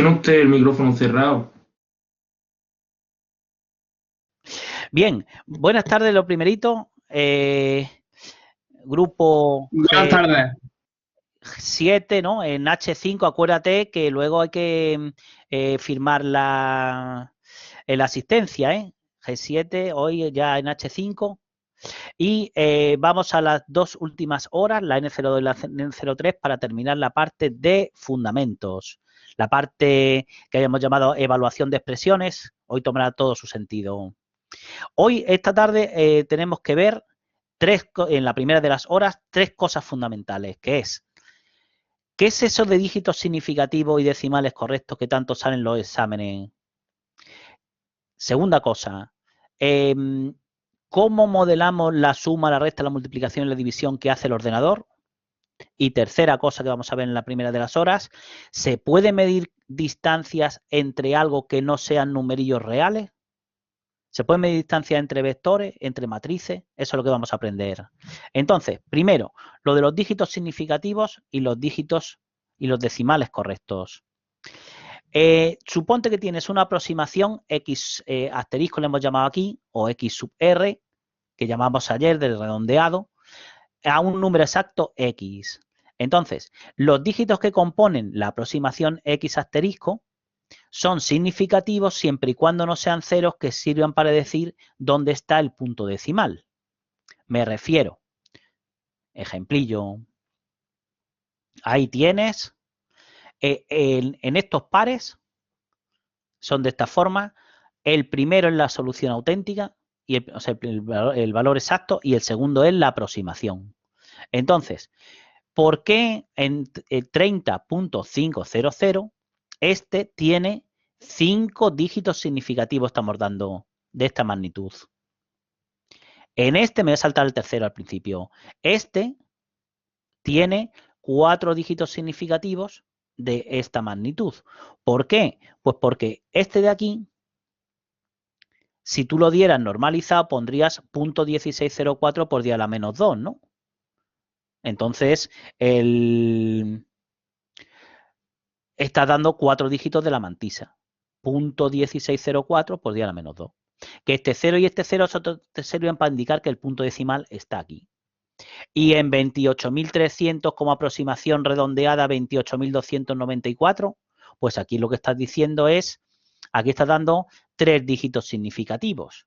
Tiene usted el micrófono cerrado. Bien, buenas tardes, lo primerito. Grupo Buenas tardes. G7, ¿no? En H5, acuérdate que luego hay que firmar la asistencia, ¿eh? G7, hoy ya en H5. Y vamos a las dos últimas horas, la N02 y la N03, para terminar la parte de fundamentos. La parte que habíamos llamado evaluación de expresiones, hoy tomará todo su sentido. Hoy, esta tarde, tenemos que ver en la primera de las horas, tres cosas fundamentales, que es, ¿qué es eso de dígitos significativos y decimales correctos que tanto salen los exámenes? Segunda cosa, ¿cómo modelamos la suma, la resta, la multiplicación y la división que hace el ordenador? Y tercera cosa que vamos a ver en la primera de las horas, ¿se puede medir distancias entre algo que no sean numerillos reales? ¿Se puede medir distancia entre vectores, entre matrices? Eso es lo que vamos a aprender. Entonces, primero, lo de los dígitos significativos y los dígitos y los decimales correctos. Suponte que tienes una aproximación x asterisco, le hemos llamado aquí, o x sub r, que llamamos ayer del redondeado, a un número exacto x. Entonces, los dígitos que componen la aproximación x asterisco son significativos siempre y cuando no sean ceros que sirvan para decir dónde está el punto decimal. Me refiero, ejemplillo, ahí tienes, en estos pares son de esta forma, el primero es la solución auténtica, o sea, el valor exacto, y el segundo es la aproximación. Entonces, ¿por qué en 30.500 este tiene 5 dígitos significativos, estamos dando, de esta magnitud? En este me voy a saltar el tercero al principio. Este tiene 4 dígitos significativos de esta magnitud. ¿Por qué? Pues porque este de aquí, si tú lo dieras normalizado, pondrías .1604 por 10 a la menos 2, ¿no? Entonces, está dando 4 dígitos de la mantisa. .1604 por 10 a la menos 2. Que este 0 y este 0 te sirven para indicar que el punto decimal está aquí. Y en 28.300 como aproximación redondeada, 28.294, pues aquí lo que estás diciendo es, aquí estás dando 3 dígitos significativos.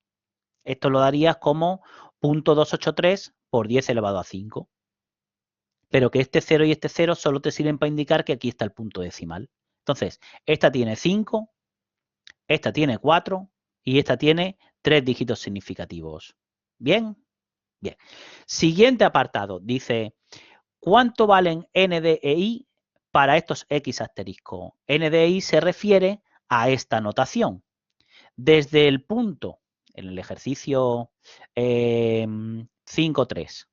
Esto lo darías como .283 por 10 elevado a 5. Pero que este 0 y este 0 solo te sirven para indicar que aquí está el punto decimal. Entonces, esta tiene 5, esta tiene 4 y esta tiene 3 dígitos significativos. ¿Bien? Bien. Siguiente apartado. Dice, ¿cuánto valen n, d e i para estos x asterisco? N, d, e, i se refiere a esta notación. Desde el punto, en el ejercicio 5.3,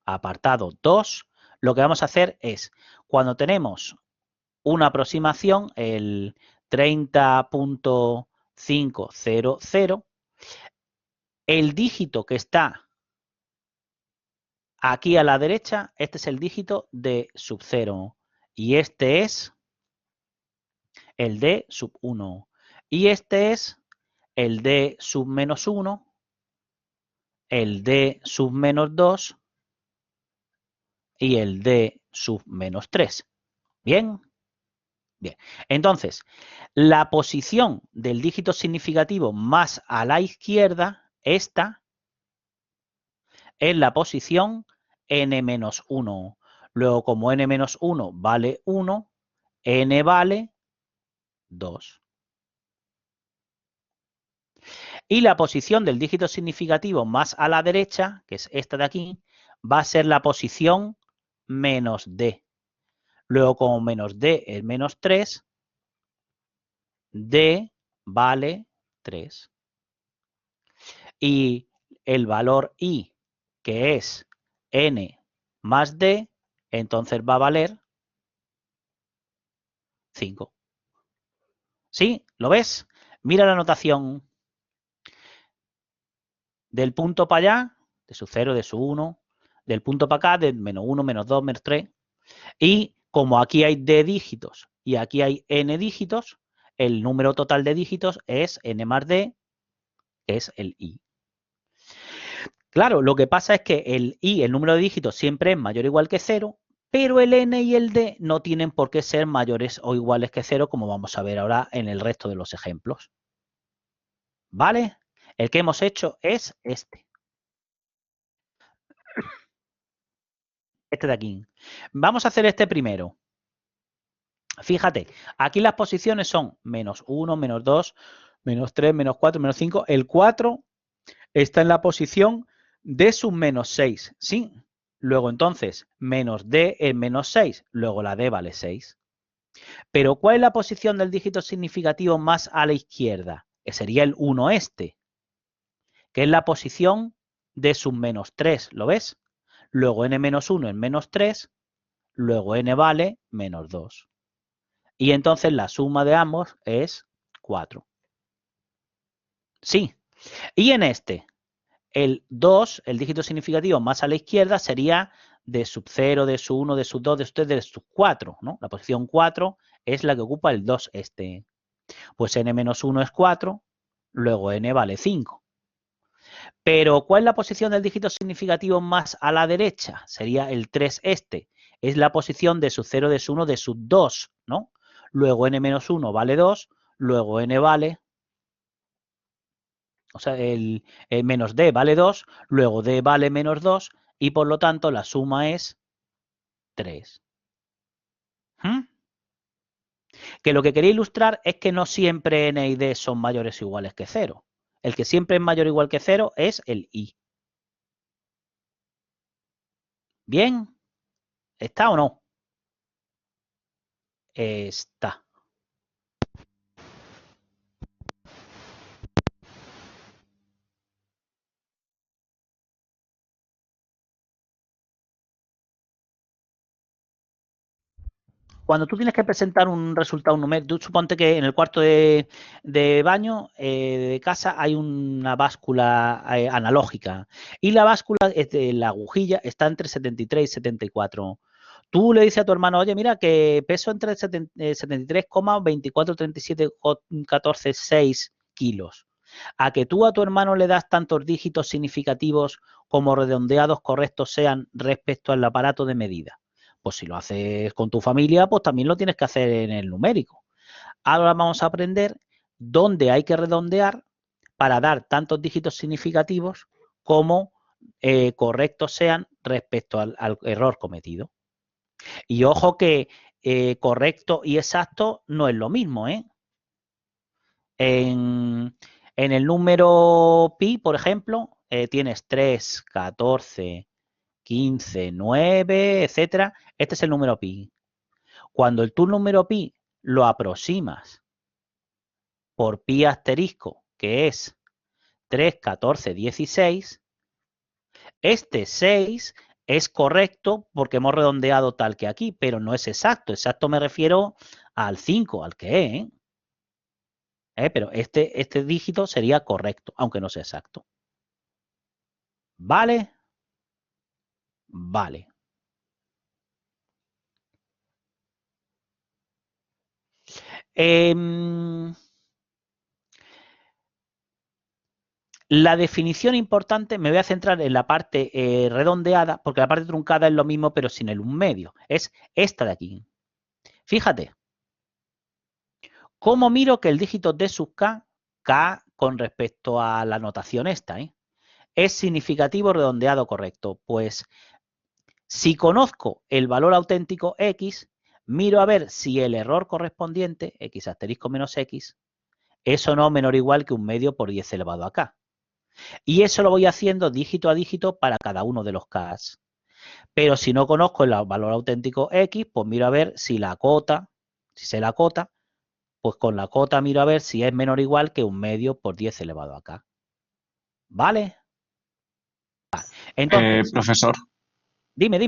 apartado 2, lo que vamos a hacer es, cuando tenemos una aproximación, el 30.500, el dígito que está aquí a la derecha, este es el dígito de sub 0 y este es el de sub 1 y este es el de sub menos 1, el de sub menos 2 y el de sub menos 3. ¿Bien? Bien. Entonces, la posición del dígito significativo más a la izquierda, esta, es la posición n-1. Luego, como n-1 vale 1, n vale 2. Y la posición del dígito significativo más a la derecha, que es esta de aquí, va a ser la posición menos d. Luego, como menos d es menos 3, d vale 3. Y el valor i, que es n más d, entonces va a valer 5. ¿Sí? ¿Lo ves? Mira la notación del punto para allá, de su 0, de su 1, del punto para acá, de menos 1, menos 2, menos 3. Y como aquí hay d dígitos y aquí hay n dígitos, el número total de dígitos es n más d, que es el i. Claro, lo que pasa es que el i, el número de dígitos, siempre es mayor o igual que 0, pero el n y el d no tienen por qué ser mayores o iguales que 0, como vamos a ver ahora en el resto de los ejemplos. ¿Vale? El que hemos hecho es este. Este de aquí. Vamos a hacer este primero. Fíjate, aquí las posiciones son menos 1, menos 2, menos 3, menos 4, menos 5. El 4 está en la posición de sub menos 6, ¿sí? Luego entonces, menos d es menos 6, luego la d vale 6. Pero ¿cuál es la posición del dígito significativo más a la izquierda? Que sería el 1 este, que es la posición de sub menos 3, ¿lo ves? Luego n menos 1 es menos 3, luego n vale menos 2. Y entonces la suma de ambos es 4. Sí. Y en este, el 2, el dígito significativo más a la izquierda, sería de sub 0, de sub 1, de sub 2, de sub 3, de sub 4, ¿no? La posición 4 es la que ocupa el 2 este. Pues n menos 1 es 4, luego n vale 5. Pero ¿cuál es la posición del dígito significativo más a la derecha? Sería el 3 este. Es la posición de sub 0, de sub 1, de sub 2, ¿no? Luego n menos 1 vale 2, luego n vale, o sea, el menos d vale 2, luego d vale menos 2 y por lo tanto la suma es 3. Que lo que quería ilustrar es que no siempre n y d son mayores o iguales que 0. El que siempre es mayor o igual que 0 es el i. ¿Bien? ¿Está o no? Está. Cuando tú tienes que presentar un resultado numérico, tú suponte que en el cuarto de baño de casa hay una báscula analógica y la báscula, la agujilla, está entre 73 y 74. Tú le dices a tu hermano, oye, mira, que peso entre 73,2437,14,6 kilos. A que tú a tu hermano le das tantos dígitos significativos como redondeados correctos sean respecto al aparato de medida. Pues si lo haces con tu familia, pues también lo tienes que hacer en el numérico. Ahora vamos a aprender dónde hay que redondear para dar tantos dígitos significativos como correctos sean respecto al error cometido. Y ojo que correcto y exacto no es lo mismo, ¿eh? En el número pi, por ejemplo, tienes 3, 14, 15, 9, etcétera. Este es el número pi. Cuando tu número pi lo aproximas por pi asterisco, que es 3, 14, 16, este 6 es correcto porque hemos redondeado tal que aquí, pero no es exacto. Exacto me refiero al 5, al que es. Pero este dígito sería correcto, aunque no sea exacto. ¿Vale? Vale. La definición importante, me voy a centrar en la parte redondeada, porque la parte truncada es lo mismo, pero sin el 1 medio. Es esta de aquí. Fíjate. ¿Cómo miro que el dígito d sub k con respecto a la notación esta, es significativo redondeado correcto? Pues si conozco el valor auténtico x, miro a ver si el error correspondiente, x asterisco menos x, es o no menor o igual que 1 medio por 10 elevado a k. Y eso lo voy haciendo dígito a dígito para cada uno de los Ks. Pero si no conozco el valor auténtico X, pues miro a ver si la cota, si sé la cota, pues con la cota miro a ver si es menor o igual que 1 medio por 10 elevado a K. ¿Vale? Vale. Entonces, profesor, dime.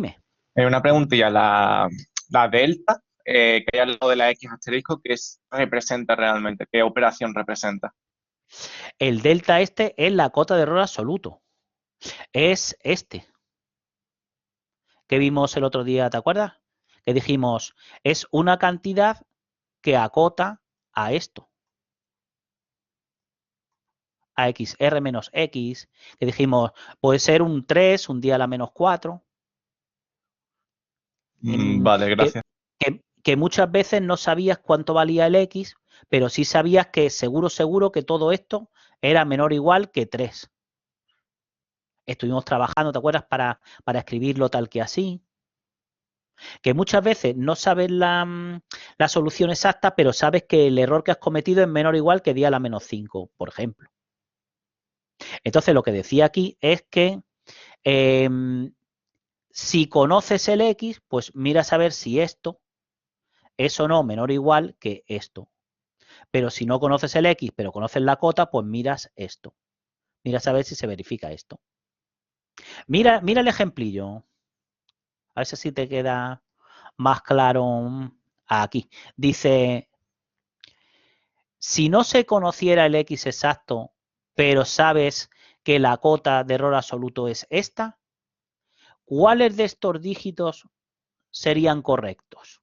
una preguntilla. La delta que hay al lado de la X asterisco, ¿qué representa realmente? ¿Qué operación representa? El delta este es la cota de error absoluto. Es este. Que vimos el otro día, ¿te acuerdas? Que dijimos, es una cantidad que acota a esto. A x, r menos x, que dijimos, puede ser un 3, un día a la menos 4. Vale, gracias. Que muchas veces no sabías cuánto valía el x, pero sí sabías que seguro que todo esto era menor o igual que 3. Estuvimos trabajando, ¿te acuerdas? Para escribirlo tal que así. Que muchas veces no sabes la solución exacta, pero sabes que el error que has cometido es menor o igual que 10 a la menos 5, por ejemplo. Entonces, lo que decía aquí es que si conoces el x, pues mira a saber si esto es o no menor o igual que esto. Pero si no conoces el x, pero conoces la cota, pues miras esto. Miras a ver si se verifica esto. Mira el ejemplillo. A ver si te queda más claro aquí. Dice, si no se conociera el x exacto, pero sabes que la cota de error absoluto es esta, ¿cuáles de estos dígitos serían correctos?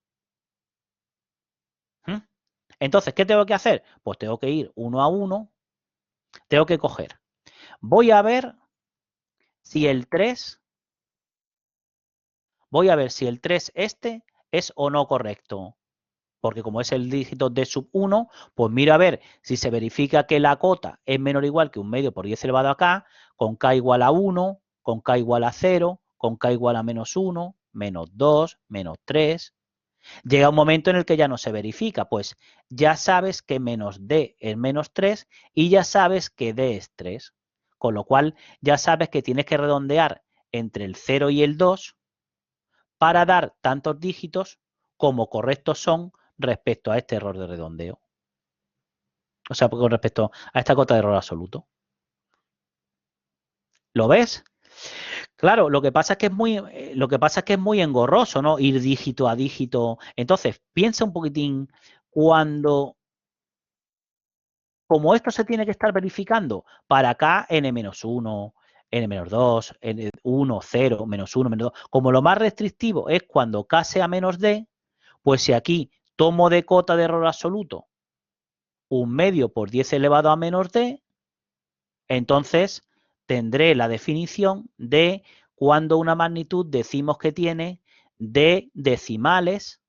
Entonces, ¿qué tengo que hacer? Pues tengo que ir uno a uno, tengo que coger. Voy a ver si el 3 este es o no correcto. Porque como es el dígito de sub 1, pues miro a ver si se verifica que la cota es menor o igual que 1/2 por 10 elevado a k, con k igual a 1, con k igual a 0, con k igual a menos 1, menos 2, menos 3. Llega un momento en el que ya no se verifica, pues ya sabes que menos d es menos 3 y ya sabes que d es 3. Con lo cual ya sabes que tienes que redondear entre el 0 y el 2 para dar tantos dígitos como correctos son respecto a este error de redondeo. O sea, con respecto a esta cota de error absoluto. ¿Lo ves? Claro, lo que pasa es que es muy engorroso, ¿no? Ir dígito a dígito. Entonces, piensa un poquitín cuando, como esto se tiene que estar verificando para k n-1, n-2, n1, 0, menos 1, menos 2. Como lo más restrictivo es cuando k sea menos d, pues si aquí tomo de cota de error absoluto 1/2 por 10 elevado a menos d, entonces tendré la definición de cuando una magnitud decimos que tiene de decimales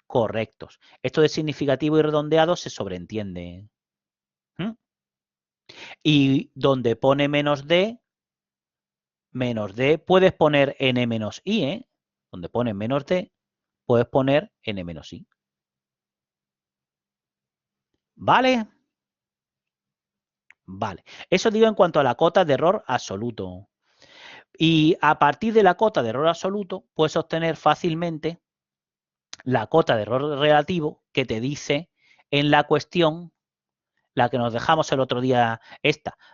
correctos. Esto de significativo y redondeado se sobreentiende. Y donde pone menos d, puedes poner n menos i, ¿eh? Donde pone menos d, puedes poner n menos i. ¿Vale? Vale. Eso digo en cuanto a la cota de error absoluto. Y a partir de la cota de error absoluto, puedes obtener fácilmente la cota de error relativo que te dice en la cuestión, la que nos dejamos el otro día,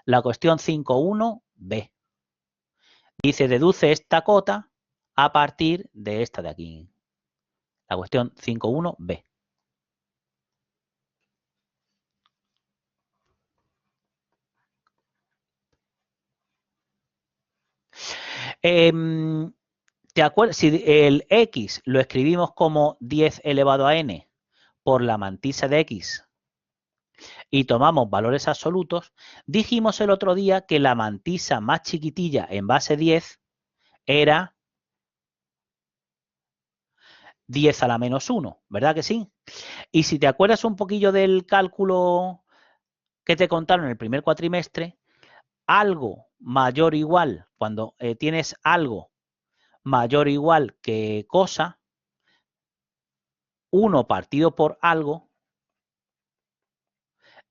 la cuestión 5.1b. Dice, deduce esta cota a partir de esta de aquí. La cuestión 5.1b. ¿Te acuerdas? Si el x lo escribimos como 10 elevado a n por la mantisa de x y tomamos valores absolutos, dijimos el otro día que la mantisa más chiquitilla en base 10 era 10 a la menos 1, ¿verdad que sí? Y si te acuerdas un poquillo del cálculo que te contaron en el primer cuatrimestre, algo mayor o igual, cuando tienes algo mayor o igual que cosa, 1 partido por algo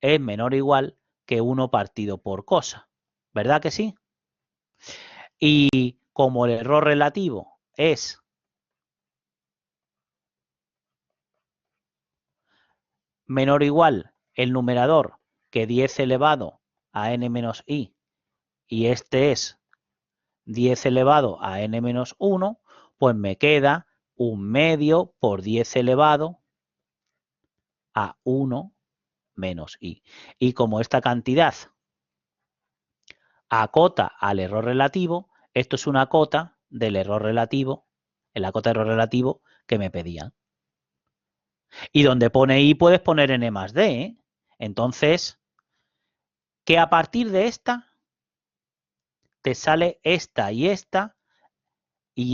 es menor o igual que 1 partido por cosa, ¿verdad que sí? Y como el error relativo es menor o igual el numerador que 10 elevado a n menos i y este es 10 elevado a n menos 1, pues me queda 1/2 por 10 elevado a 1 menos i. Y como esta cantidad acota al error relativo, esto es una cota del error relativo, en la cota de error relativo que me pedían. Y donde pone I puedes poner N más D, ¿eh? Entonces, que a partir de esta te sale esta y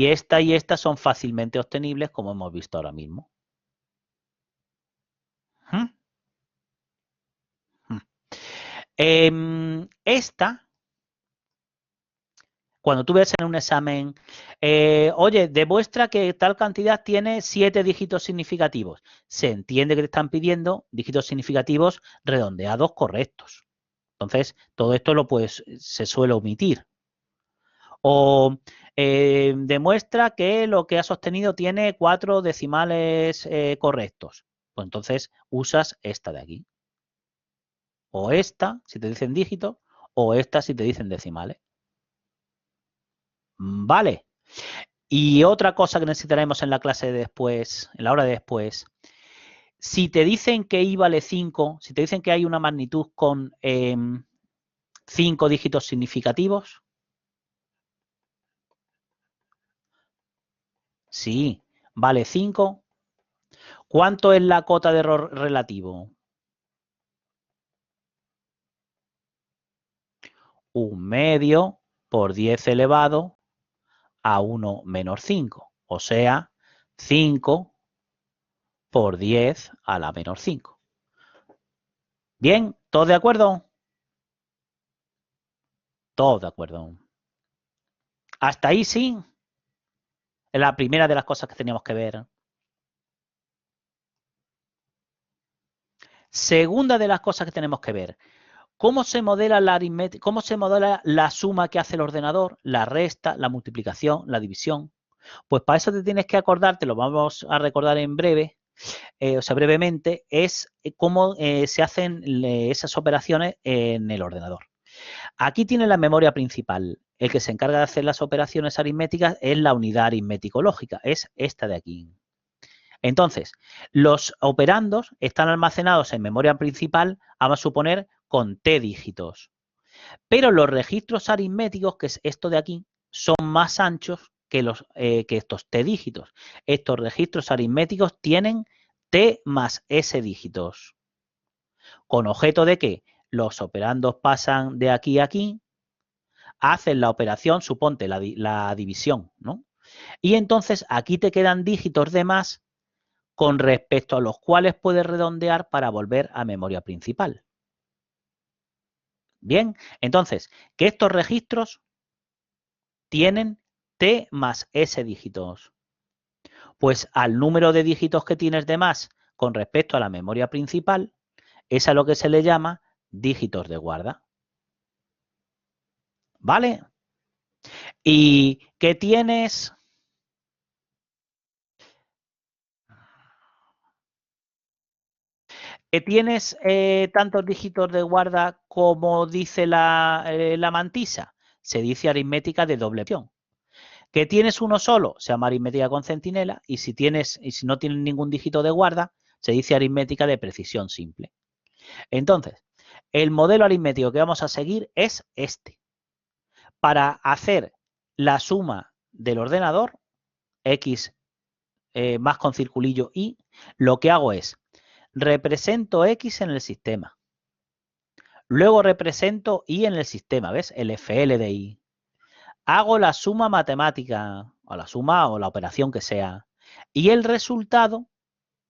esta son fácilmente obtenibles, como hemos visto ahora mismo. Esta, cuando tú ves en un examen, oye, demuestra que tal cantidad tiene 7 dígitos significativos. Se entiende que te están pidiendo dígitos significativos redondeados correctos. Entonces, todo esto se suele omitir. O demuestra que lo que has obtenido tiene 4 decimales correctos. Pues entonces usas esta de aquí. O esta, si te dicen dígitos, o esta si te dicen decimales. Vale. Y otra cosa que necesitaremos en la clase de después, en la hora de después, si te dicen que I vale 5, si te dicen que hay una magnitud con 5 dígitos significativos, sí, vale 5. ¿Cuánto es la cota de error relativo? 1/2 por 10 elevado a 1 menos 5. O sea, 5 por 10 a la menos 5. Bien, ¿todos de acuerdo? Todos de acuerdo. Hasta ahí sí. Es la primera de las cosas que teníamos que ver. Segunda de las cosas que tenemos que ver. ¿Cómo se modela la aritmética? ¿Cómo se modela la suma que hace el ordenador? La resta, la multiplicación, la división. Pues para eso te tienes que acordar, te lo vamos a recordar en breve, brevemente, es cómo se hacen esas operaciones en el ordenador. Aquí tiene la memoria principal. El que se encarga de hacer las operaciones aritméticas es la unidad aritmético-lógica, es esta de aquí. Entonces, los operandos están almacenados en memoria principal, vamos a suponer, con t dígitos. Pero los registros aritméticos, que es esto de aquí, son más anchos que estos t dígitos. Estos registros aritméticos tienen t más s dígitos. Con objeto de que los operandos pasan de aquí a aquí, hacen la operación, suponte la división, ¿no? Y entonces aquí te quedan dígitos de más con respecto a los cuales puedes redondear para volver a memoria principal. Bien, entonces, que estos registros tienen t más s dígitos. Pues al número de dígitos que tienes de más con respecto a la memoria principal, es a lo que se le llama dígitos de guarda. ¿Vale? ¿Y qué tienes? Que tienes tantos dígitos de guarda como dice la mantisa. Se dice aritmética de doble opción. Que tienes uno solo, se llama aritmética con centinela, y si no tienes ningún dígito de guarda, se dice aritmética de precisión simple. Entonces, el modelo aritmético que vamos a seguir es este. Para hacer la suma del ordenador, x más con circulillo y, lo que hago es, represento x en el sistema. Luego represento y en el sistema, ¿ves? El FL de y. Hago la suma matemática, o la suma o la operación que sea, y el resultado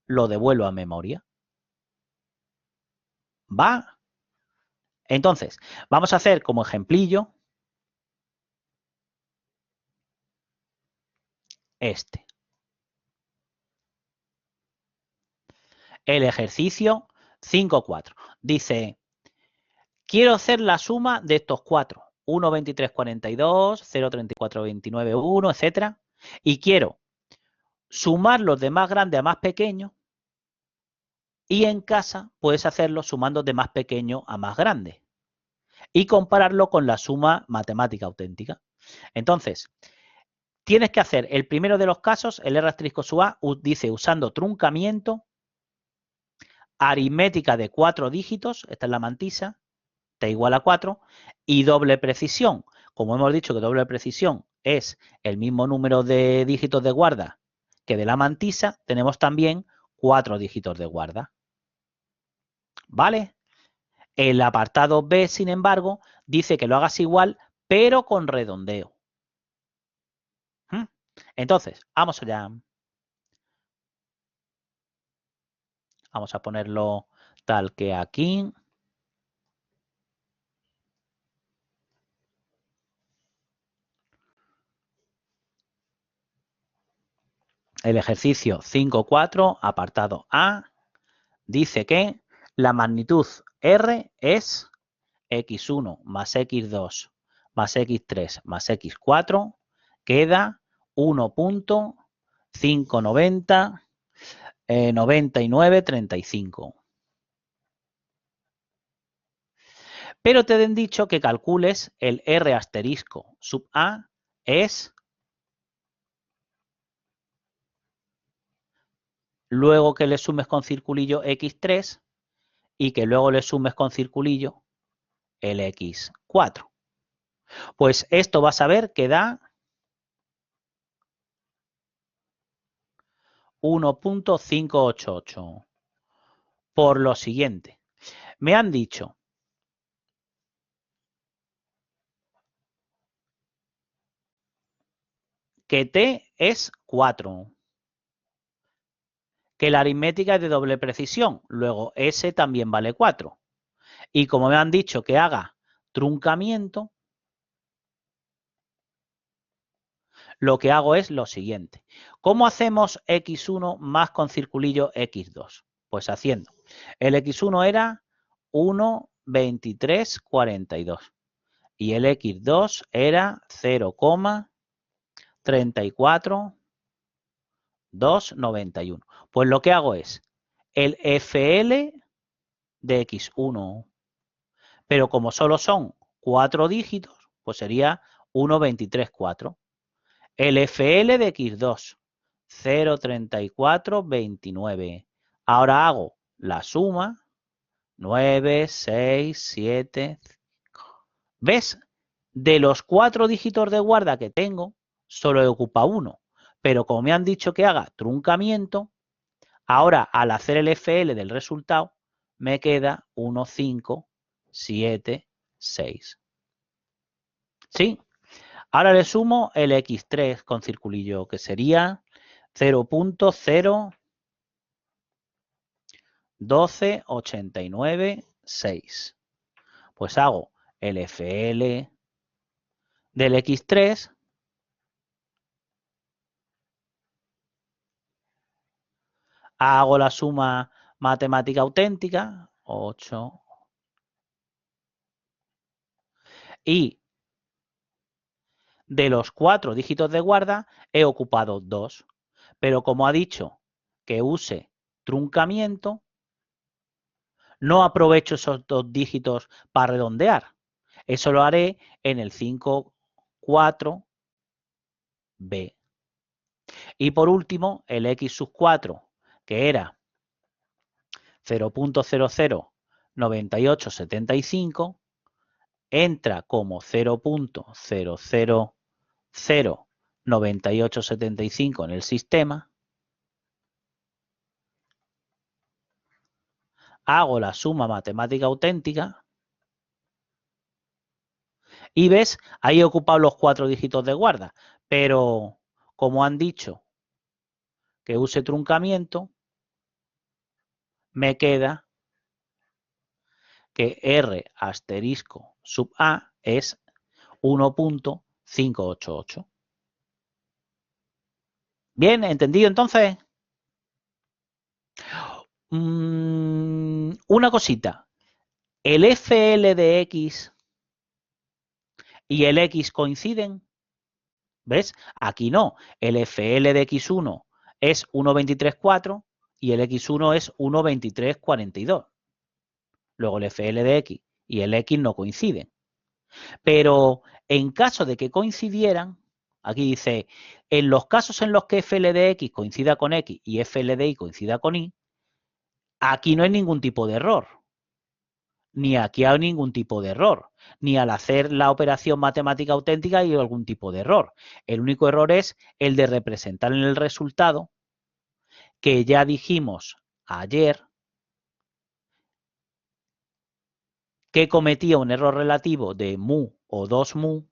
lo devuelvo a memoria. ¿Va? Entonces, vamos a hacer como ejemplillo este. El ejercicio 5.4. Dice, quiero hacer la suma de estos 4. 1,23,42, 0,34,29,1, etcétera. Y quiero sumarlos de más grande a más pequeño. Y en casa puedes hacerlo sumando de más pequeño a más grande. Y compararlo con la suma matemática auténtica. Entonces, tienes que hacer el primero de los casos, el R*A, dice usando truncamiento, aritmética de 4 dígitos, esta es la mantisa, t igual a 4, y doble precisión. Como hemos dicho que doble precisión es el mismo número de dígitos de guarda que de la mantisa, tenemos también 4 dígitos de guarda. ¿Vale? El apartado B, sin embargo, dice que lo hagas igual, pero con redondeo. Entonces, vamos allá. Vamos a ponerlo tal que aquí. El ejercicio 5.4, apartado A, dice que la magnitud R es x1 más x2 más x3 más x4, queda 1.590 9935. Pero te han dicho que calcules el R asterisco sub A es, luego que le sumes con circulillo x3 y que luego le sumes con circulillo el x4. Pues esto vas a ver que da 1.588. Por lo siguiente, me han dicho que T es 4, que la aritmética es de doble precisión, luego S también vale 4. Y como me han dicho que haga truncamiento, lo que hago es lo siguiente. ¿Cómo hacemos x1 más con circulillo x2? Pues haciendo. El x1 era 1,2342 y el x2 era 0,34291. Pues lo que hago es el FL de x1, pero como solo son 4 dígitos, pues sería 1,234. El FL de x2, 0,3429. Ahora hago la suma, 9, 6, 7, 5. ¿Ves? De los 4 dígitos de guarda que tengo, solo ocupa 1. Pero como me han dicho que haga truncamiento, ahora al hacer el FL del resultado, me queda 1, 5, 7, 6. ¿Sí? Ahora le sumo el x3 con circulillo, que sería 0.012896. Pues hago el FL del x3 hago la suma matemática auténtica, 8, y de los 4 dígitos de guarda he ocupado 2, pero como ha dicho que use truncamiento, no aprovecho esos 2 dígitos para redondear. Eso lo haré en el 5,4b. Y por último, el x sub 4, que era 0.009875, entra como 0.0009875 en el sistema. Hago la suma matemática auténtica. Y ves, ahí he ocupado los 4 dígitos de guarda. Pero como han dicho que use truncamiento, me queda que R asterisco sub A es 1.588. Bien, ¿entendido entonces? Una cosita. ¿El FL de X y el X coinciden? ¿Ves? Aquí no. El FL de X1 es 1,234 y el X1 es 1,2342. Luego el FL de X y el X no coinciden. Pero en caso de que coincidieran, aquí dice, en los casos en los que FL de X coincida con X y FL de Y coincida con Y, aquí no hay ningún tipo de error. Ni aquí hay ningún tipo de error. Ni al hacer la operación matemática auténtica hay algún tipo de error. El único error es el de representar en el resultado que ya dijimos ayer que cometía un error relativo de mu o 2 mu,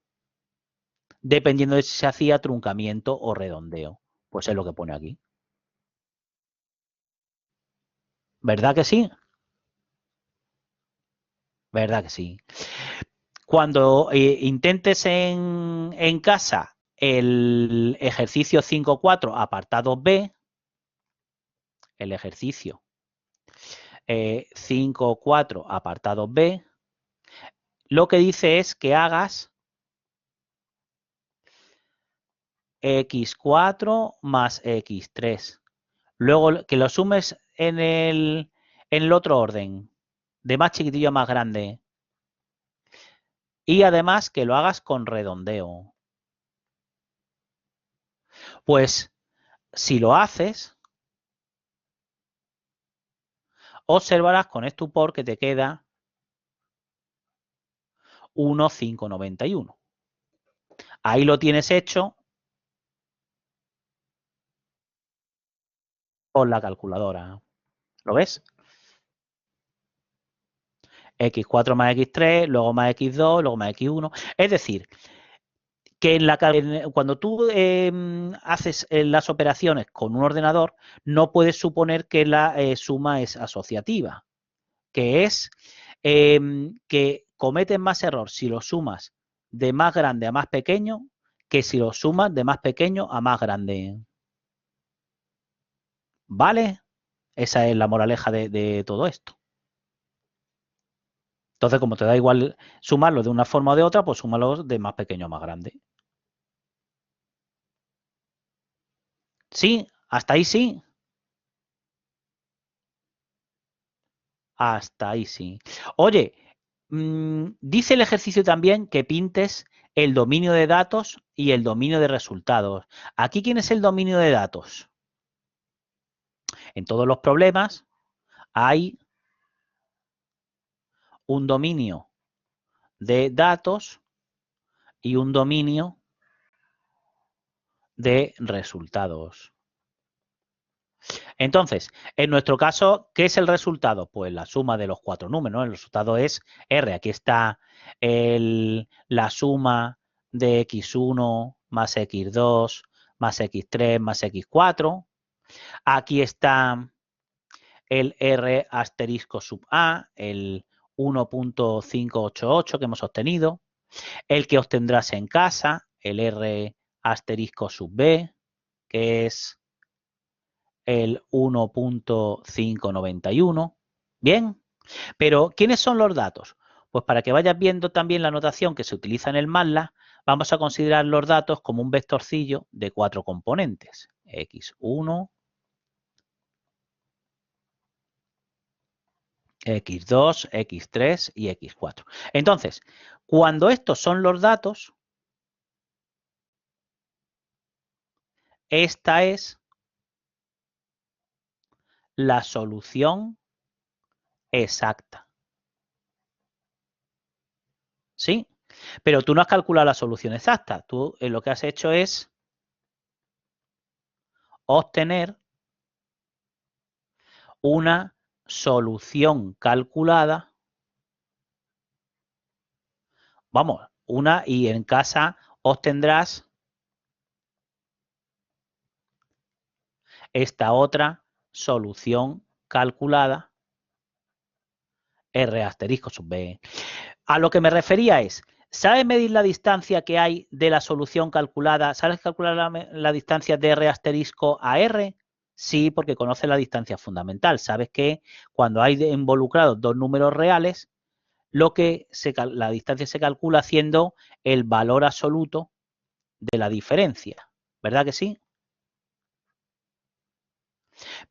dependiendo de si se hacía truncamiento o redondeo. Pues es lo que pone aquí. ¿Verdad que sí? ¿Verdad que sí? Cuando intentes en casa el ejercicio 5.4 apartado B, el ejercicio 5.4 apartado B, lo que dice es que hagas x4 más x3. Luego que lo sumes en el otro orden, de más chiquitillo a más grande. Y además que lo hagas con redondeo. Pues si lo haces, observarás con estupor que te queda 1,591. Ahí lo tienes hecho con la calculadora. ¿Lo ves? x4 más x3, luego más x2, luego más x1. Es decir, que cuando tú haces las operaciones con un ordenador, no puedes suponer que la suma es asociativa, que es que cometes más error si lo sumas de más grande a más pequeño que si lo sumas de más pequeño a más grande. ¿Vale? Esa es la moraleja de todo esto. Entonces, como te da igual sumarlo de una forma o de otra, pues súmalo de más pequeño a más grande. ¿Sí? ¿Hasta ahí sí? Hasta ahí sí. Oye, dice el ejercicio también que pintes el dominio de datos y el dominio de resultados. Aquí, ¿quién es el dominio de datos? En todos los problemas hay un dominio de datos y un dominio de resultados. Entonces, en nuestro caso, ¿qué es el resultado? Pues la suma de los 4 números, ¿no? El resultado es R. Aquí está la suma de x1 más x2 más x3 más x4. Aquí está el R asterisco sub A, el 1.588 que hemos obtenido. El que obtendrás en casa, el R asterisco sub B, que es el 1.591. Bien, pero ¿quiénes son los datos? Pues para que vayas viendo también la notación que se utiliza en el MATLAB, vamos a considerar los datos como un vectorcillo de 4 componentes. X1, X2, X3 y X4. Entonces, cuando estos son los datos, esta es la solución exacta. ¿Sí? Pero tú no has calculado la solución exacta. Tú lo que has hecho es obtener una solución calculada. Vamos, y en casa obtendrás esta otra solución calculada R asterisco sub B. A lo que me refería es, ¿sabes medir la distancia que hay de la solución calculada? ¿Sabes calcular la distancia de R asterisco a R? Sí, porque conoces la distancia fundamental. Sabes que cuando hay involucrados dos números reales, la distancia se calcula haciendo el valor absoluto de la diferencia. ¿Verdad que sí?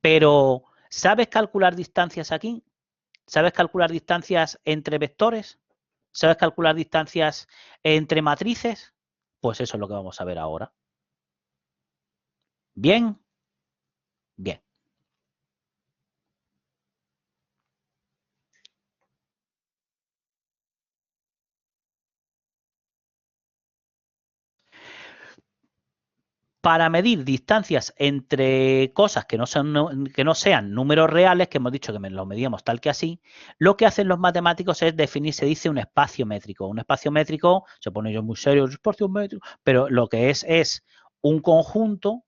Pero, ¿sabes calcular distancias aquí? ¿Sabes calcular distancias entre vectores? ¿Sabes calcular distancias entre matrices? Pues eso es lo que vamos a ver ahora. ¿Bien? Bien. para medir distancias entre cosas que no sean números reales, que hemos dicho que lo medíamos tal que así, lo que hacen los matemáticos es definir, se dice un espacio métrico. Un espacio métrico, se pone yo muy serio, espacio métrico, pero lo que es un conjunto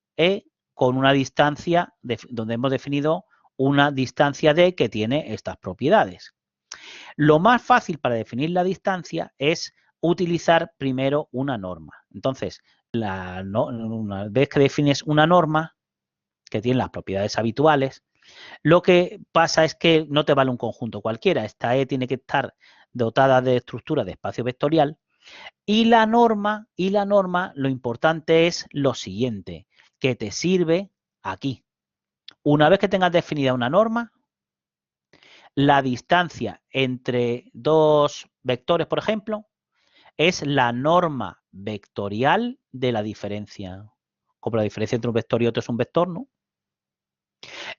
con una distancia donde hemos definido una distancia D que tiene estas propiedades. Lo más fácil para definir la distancia es utilizar primero una norma. Entonces, una vez que defines una norma que tiene las propiedades habituales, lo que pasa es que no te vale un conjunto cualquiera. Esta E tiene que estar dotada de estructura de espacio vectorial y la norma, lo importante es lo siguiente, que te sirve aquí. Una vez que tengas definida una norma, la distancia entre dos vectores, por ejemplo, es la norma vectorial de la diferencia. Como la diferencia entre un vector y otro es un vector, ¿no?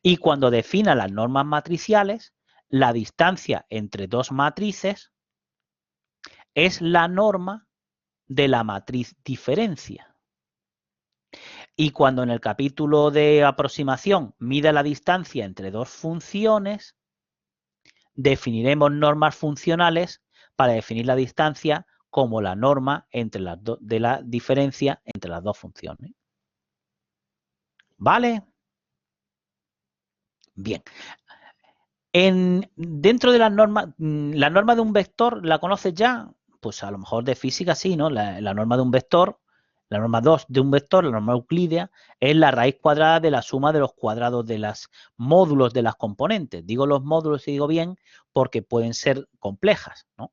Y cuando defina las normas matriciales, la distancia entre dos matrices es la norma de la matriz diferencia. Y cuando en el capítulo de aproximación mida la distancia entre dos funciones, definiremos normas funcionales para definir la distancia como la norma entre de la diferencia entre las dos funciones. ¿Vale? Bien. Dentro de las normas, ¿la norma de un vector la conoces ya? Pues a lo mejor de física sí, ¿no? La norma de un vector, la norma 2 de un vector, la norma euclídea, es la raíz cuadrada de la suma de los cuadrados de los módulos de las componentes. Digo los módulos y digo bien porque pueden ser complejas, ¿no?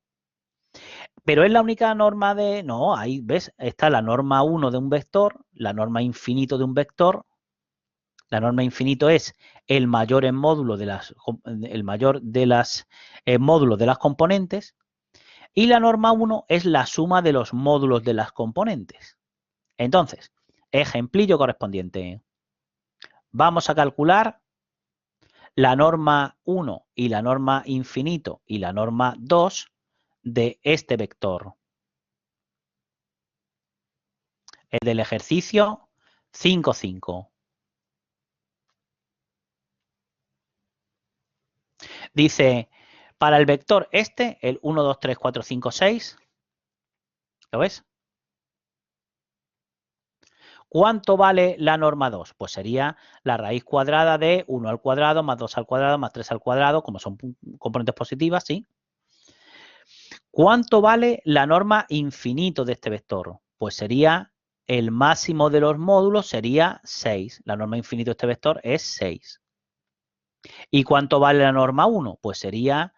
Pero es la única norma de... No, ahí ves, está la norma 1 de un vector, la norma infinito de un vector. La norma infinito es el mayor en módulo de módulos de las componentes. Y la norma 1 es la suma de los módulos de las componentes. Entonces, ejemplillo correspondiente. Vamos a calcular la norma 1 y la norma infinito y la norma 2 de este vector. El del ejercicio 5,5. Dice, para el vector este, el 1, 2, 3, 4, 5, 6, ¿lo ves? ¿Cuánto vale la norma 2? Pues sería la raíz cuadrada de 1 al cuadrado más 2 al cuadrado más 3 al cuadrado, como son componentes positivas, ¿sí? ¿Cuánto vale la norma infinito de este vector? Pues sería el máximo de los módulos, sería 6. La norma infinito de este vector es 6. ¿Y cuánto vale la norma 1? Pues sería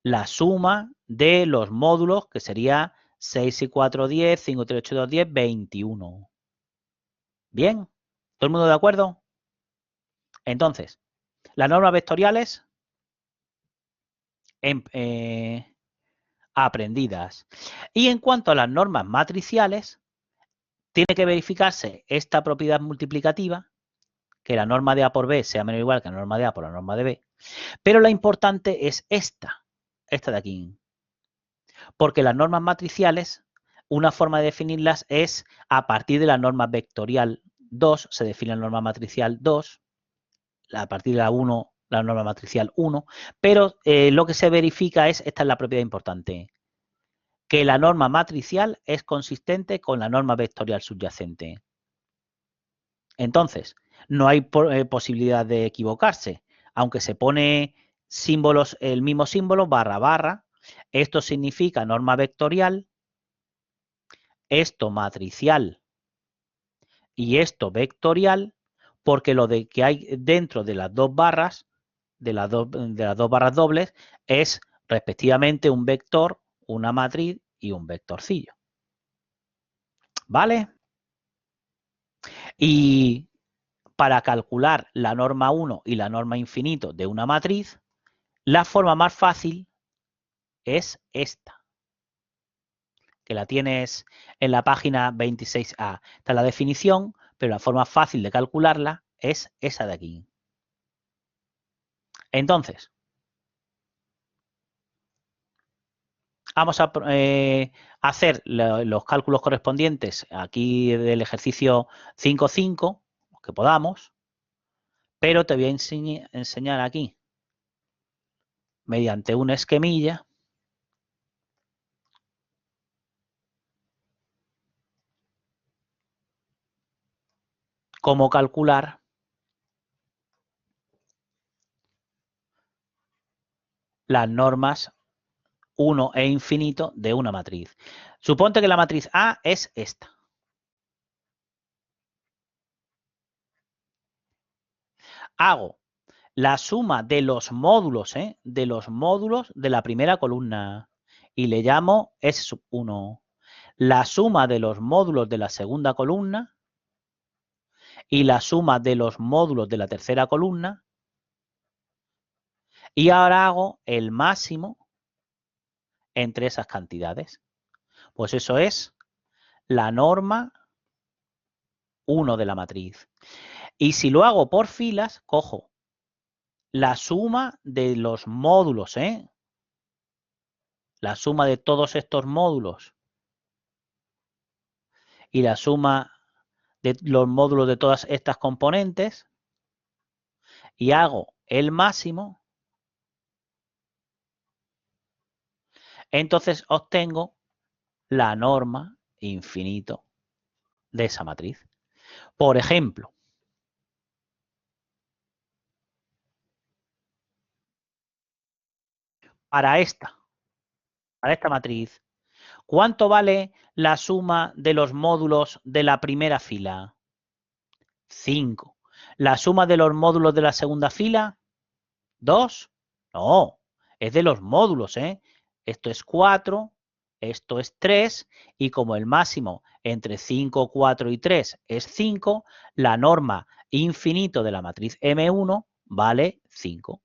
la suma de los módulos, que sería 6 y 4, 10, 5 y 3, 8, 2, 10, 21. ¿Bien? ¿Todo el mundo de acuerdo? Entonces, las normas vectoriales aprendidas. Y en cuanto a las normas matriciales, tiene que verificarse esta propiedad multiplicativa, que la norma de A por B sea menor o igual que la norma de A por la norma de B. Pero la importante es esta de aquí. Porque las normas matriciales, una forma de definirlas es a partir de la norma vectorial 2, se define la norma matricial 2, a partir de la 1, la norma matricial 1, pero lo que se verifica esta es la propiedad importante, que la norma matricial es consistente con la norma vectorial subyacente. Entonces, no hay posibilidad de equivocarse, aunque se pone símbolos, el mismo símbolo, barra, barra, esto significa norma vectorial, esto matricial y esto vectorial, porque lo que hay dentro de las dos barras, de las dos barras dobles, es respectivamente un vector, una matriz y un vectorcillo. ¿Vale? Y para calcular la norma 1 y la norma infinito de una matriz, la forma más fácil es esta, que la tienes en la página 26A. Está la definición, pero la forma fácil de calcularla es esa de aquí. Entonces, Vamos a hacer los cálculos correspondientes aquí del ejercicio 5.5, que podamos, pero te voy a enseñar aquí, mediante una esquemilla, cómo calcular las normas 1 e infinito de una matriz. Suponte que la matriz A es esta. Hago la suma de los módulos, de la primera columna y le llamo S1. La suma de los módulos de la segunda columna y la suma de los módulos de la tercera columna. Y ahora hago el máximo entre esas cantidades. Pues eso es la norma 1 de la matriz. Y si lo hago por filas, cojo la suma de los módulos, la suma de todos estos módulos y la suma de los módulos de todas estas componentes y hago el máximo, entonces obtengo la norma infinito de esa matriz. Por ejemplo, para esta matriz, ¿cuánto vale la suma de los módulos de la primera fila? 5. ¿La suma de los módulos de la segunda fila? 2. No, es de los módulos, Esto es 4, esto es 3, y como el máximo entre 5, 4 y 3 es 5, la norma infinito de la matriz M1 vale 5.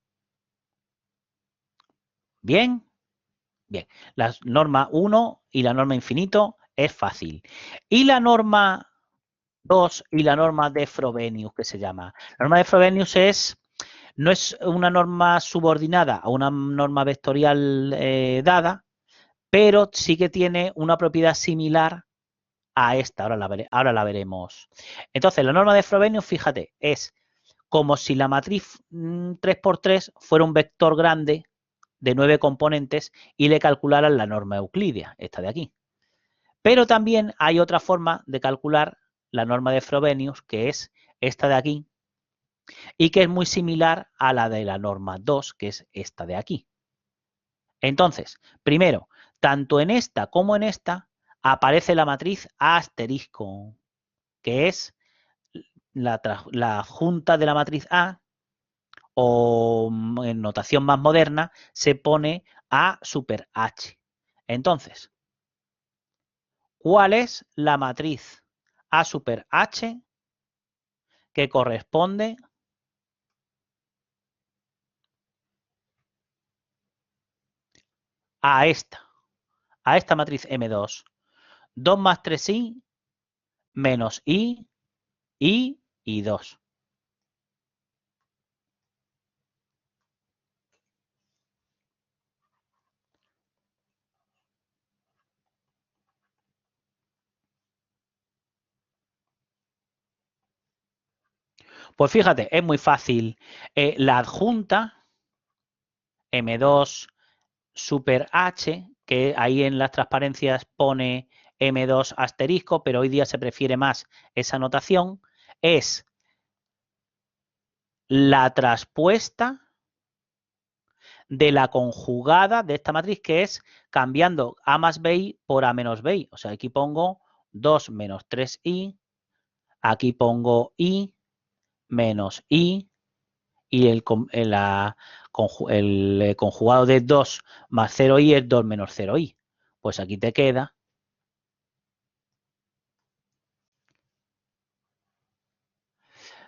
¿Bien? Bien. La norma 1 y la norma infinito es fácil. Y la norma 2 y la norma de Frobenius, que se llama. La norma de Frobenius no es una norma subordinada a una norma vectorial dada, pero sí que tiene una propiedad similar a esta. Ahora la veremos. Entonces, la norma de Frobenius, fíjate, es como si la matriz 3×3 fuera un vector grande de 9 componentes y le calcularan la norma euclídea, esta de aquí. Pero también hay otra forma de calcular la norma de Frobenius, que es esta de aquí, y que es muy similar a la de la norma 2, que es esta de aquí. Entonces, primero, tanto en esta como en esta aparece la matriz A asterisco, que es la adjunta de la matriz A, o en notación más moderna se pone A super H. Entonces, ¿cuál es la matriz A super H que corresponde a esta matriz M2? 2 más 3i menos i y 2. Pues fíjate, es muy fácil. La adjunta M2 super H, que ahí en las transparencias pone M2 asterisco, pero hoy día se prefiere más esa notación, es la traspuesta de la conjugada de esta matriz, que es cambiando A más BI por A menos BI. O sea, aquí pongo 2 menos 3i, aquí pongo i menos i, y el conjugado de 2 más 0i es 2 menos 0i. Pues aquí te queda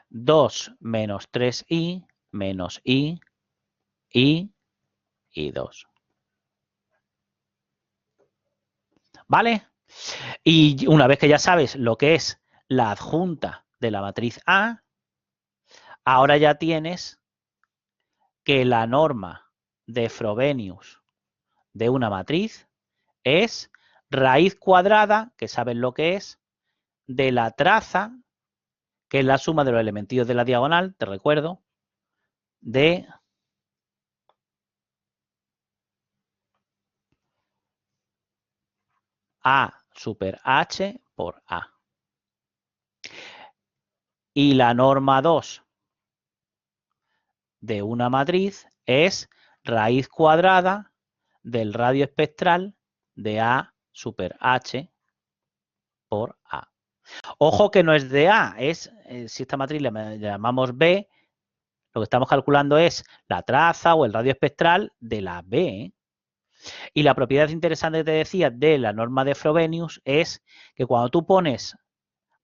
2 menos 3i menos i y 2. ¿Vale? Y una vez que ya sabes lo que es la adjunta de la matriz A, ahora ya tienes que la norma de Frobenius de una matriz es raíz cuadrada, que saben lo que es, de la traza, que es la suma de los elementillos de la diagonal, te recuerdo, de A super H por A. Y la norma 2 de una matriz es raíz cuadrada del radio espectral de A super H por A. Ojo que no es de A, es, si esta matriz la llamamos B, lo que estamos calculando es la traza o el radio espectral de la B. Y la propiedad interesante que te decía de la norma de Frobenius es que cuando tú pones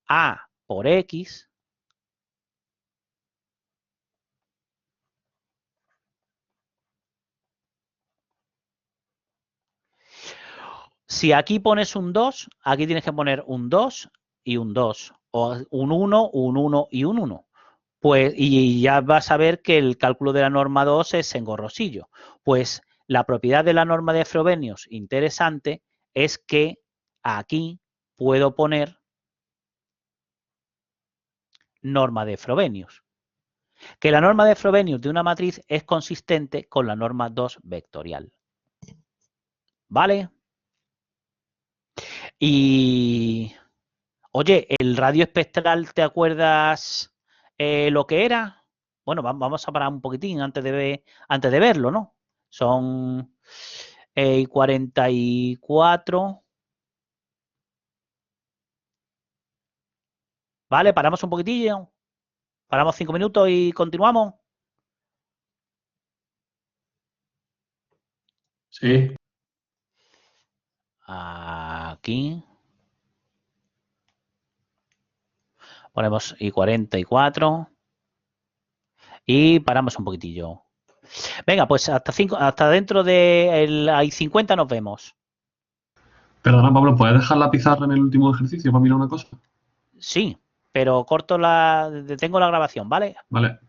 A por X, si aquí pones un 2, aquí tienes que poner un 2 y un 2, o un 1, un 1 y un 1. Pues, y ya vas a ver que el cálculo de la norma 2 es engorrosillo. Pues la propiedad de la norma de Frobenius interesante es que aquí puedo poner norma de Frobenius. Que la norma de Frobenius de una matriz es consistente con la norma 2 vectorial. ¿Vale? Y, oye, el radio espectral, ¿te acuerdas lo que era? Bueno, vamos a parar un poquitín antes de verlo, ¿no? Son 44. ¿Vale? Paramos un poquitillo. Paramos 5 minutos y continuamos. Sí. Aquí. Ponemos I44. Y paramos un poquitillo. Venga, pues hasta dentro de I50 nos vemos. Perdona, Pablo, ¿puedes dejar la pizarra en el último ejercicio para mirar una cosa? Sí, pero detengo la grabación, ¿vale? Vale.